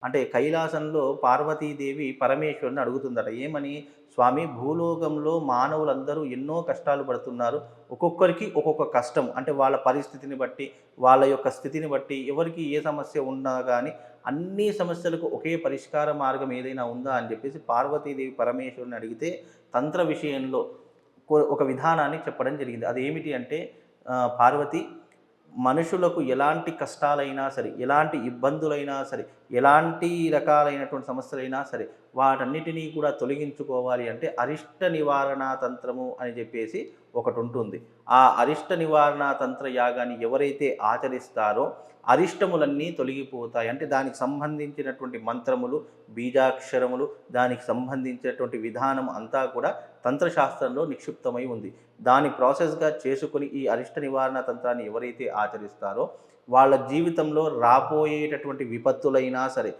అంటే కైలాసంలో పార్వతీదేవి పరమేశ్వరుని అడుగుతుందట. ఏమని? స్వామి భూలోకంలో మానవులందరూ ఎన్నో కష్టాలు పడుతున్నారు. ఒక్కొక్కరికి ఒక్కొక్క కష్టం. అంటే వాళ్ళ పరిస్థితిని బట్టి, వాళ్ళ యొక్క స్థితిని బట్టి ఎవరికి ఏ సమస్య ఉన్నా గానీ, అన్ని సమస్యలకు ఒకే పరిష్కార మార్గం ఏదైనా ఉందా అని జెప్పేసి పార్వతీదేవి పరమేశ్వరుని అడిగితే, తంత్ర విషయంలో ఒక విధానాన్ని చెప్పడం జరిగింది. అదేమిటి అంటే పార్వతి మనుషులకు ఎలాంటి కష్టాలైనా సరే, ఎలాంటి ఇబ్బందులైనా సరే, ఎలాంటి రకాలైనటువంటి సమస్యలైనా సరే, వాటన్నిటినీ కూడా తొలగించుకోవాలి అంటే అరిష్ట నివారణా తంత్రము అని చెప్పేసి ఒకటుంటుంది. ఆ అరిష్ట నివారణా తంత్ర యాగాన్ని ఎవరైతే ఆచరిస్తారో అరిష్టములన్నీ తొలగిపోతాయి. అంటే దానికి సంబంధించినటువంటి మంత్రములు, బీజాక్షరములు, దానికి సంబంధించినటువంటి విధానం అంతా కూడా తంత్రశాస్త్రంలో నిక్షిప్తమై ఉంది. దాని ప్రాసెస్‌గా చేసుకొని ఈ అరిష్ట నివారణ తంత్రాన్ని ఎవరైతే ఆచరిస్తారో వాళ్ళ జీవితంలో రాబోయేటటువంటి విపత్తులైనా సరే